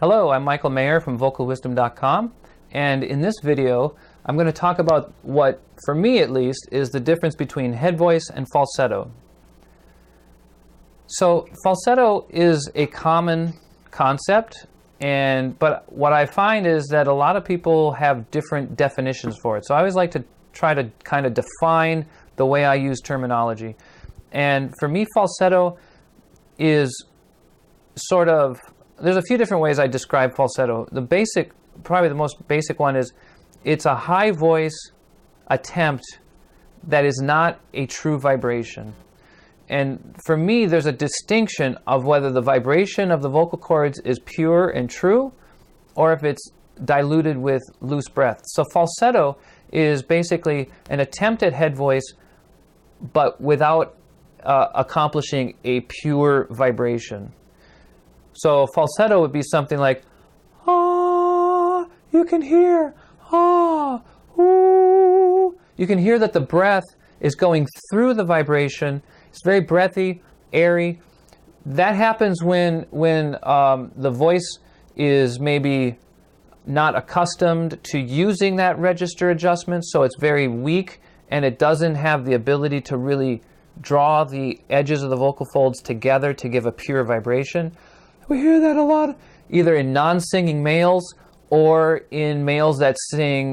Hello, I'm Michael Mayer from VocalWisdom.com, and in this video I'm going to talk about what, for me at least, is the difference between head voice and falsetto. So falsetto is a common concept, but what I find is that a lot of people have different definitions for it. So I always like to try to kind of define the way I use terminology. And for me, falsetto is sort of, there's a few different ways I describe falsetto. The basic, probably the most basic one is, it's a high voice attempt that is not a true vibration. And for me, there's a distinction of whether the vibration of the vocal cords is pure and true, or if it's diluted with loose breath. So falsetto is basically an attempt at head voice, but without accomplishing a pure vibration. So falsetto would be something like, ah, you can hear, ah, ooh. You can hear that the breath is going through the vibration. It's very breathy, airy. That happens when the voice is maybe not accustomed to using that register adjustment, so it's very weak and it doesn't have the ability to really draw the edges of the vocal folds together to give a pure vibration. We hear that a lot, either in non-singing males or in males that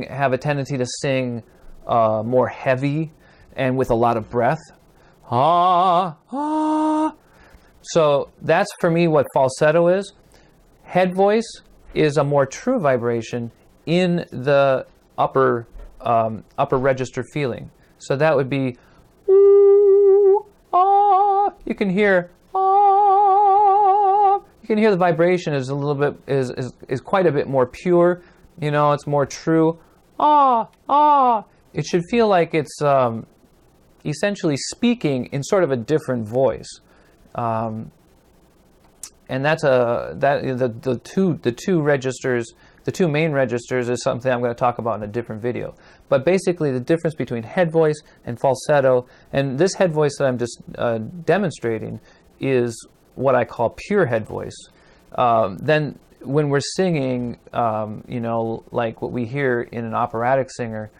have a tendency to sing more heavy and with a lot of breath. Ah, ah. So that's for me what falsetto is. Head voice is a more true vibration in the upper register feeling. So that would be ooh, ah. You can hear ah. You can hear the vibration is a little bit is quite a bit more pure. You know, it's more true. Ah, ah. It should feel like it's essentially speaking in sort of a different voice. And that's the two registers, the two main registers, is something I'm going to talk about in a different video. But basically, the difference between head voice and falsetto, and this head voice that I'm just demonstrating, is what I call pure head voice. Then when we're singing, you know, like what we hear in an operatic singer,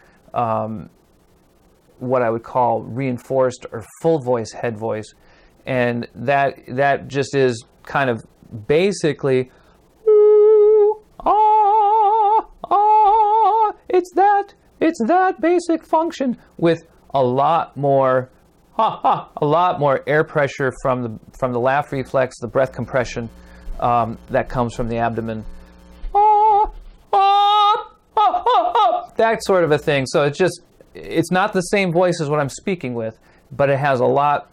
what I would call reinforced or full voice head voice, and that just is kind of basically ooh, ah, ah. It's that basic function with a lot more air pressure from the laugh reflex, the breath compression that comes from the abdomen. Ah, ah, ah, ah, ah. That sort of a thing. So it's not the same voice as what I'm speaking with, but it has a lot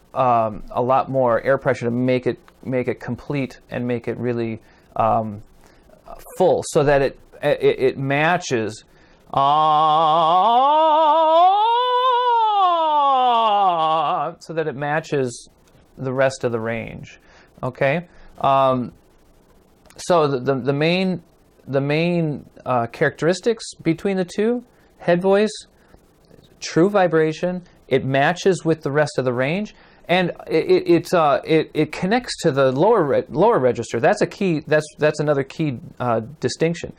more air pressure to make it complete and make it really full, so that it matches. So that it matches the rest of the range. Okay, so the main characteristics between the two: head voice, true vibration. It matches with the rest of the range, and it connects to the lower register. That's a key. That's another key distinction.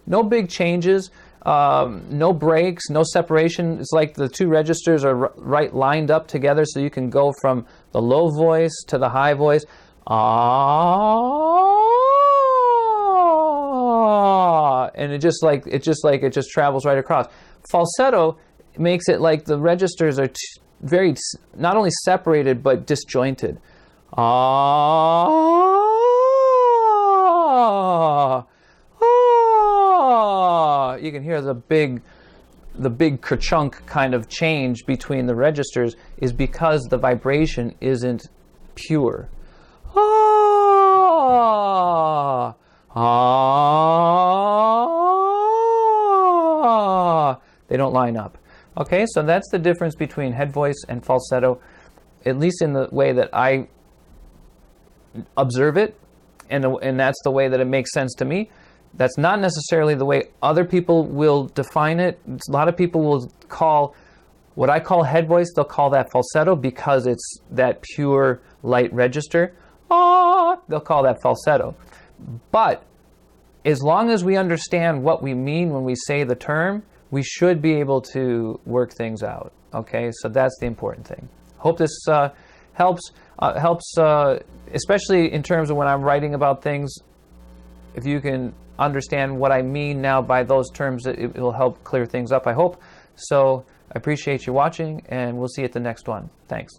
No big changes, no breaks, no separation. It's like the two registers are right lined up together, so you can go from the low voice to the high voice. Ah, and it just travels right across. Falsetto makes it like the registers are very not only separated but disjointed. Ah. You can hear the big kerchunk kind of change between the registers is because the vibration isn't pure. Ah, ah, they don't line up. Okay, so that's the difference between head voice and falsetto, at least in the way that I observe it, and that's the way that it makes sense to me. That's not necessarily the way other people will define it. A lot of people will call what I call head voice, they'll call that falsetto because it's that pure light register. Ah, they'll call that falsetto. But as long as we understand what we mean when we say the term, we should be able to work things out. Okay, so that's the important thing. Hope this helps, especially in terms of when I'm writing about things. If you can understand what I mean now by those terms, it will help clear things up, I hope. So I appreciate you watching, and we'll see you at the next one. Thanks.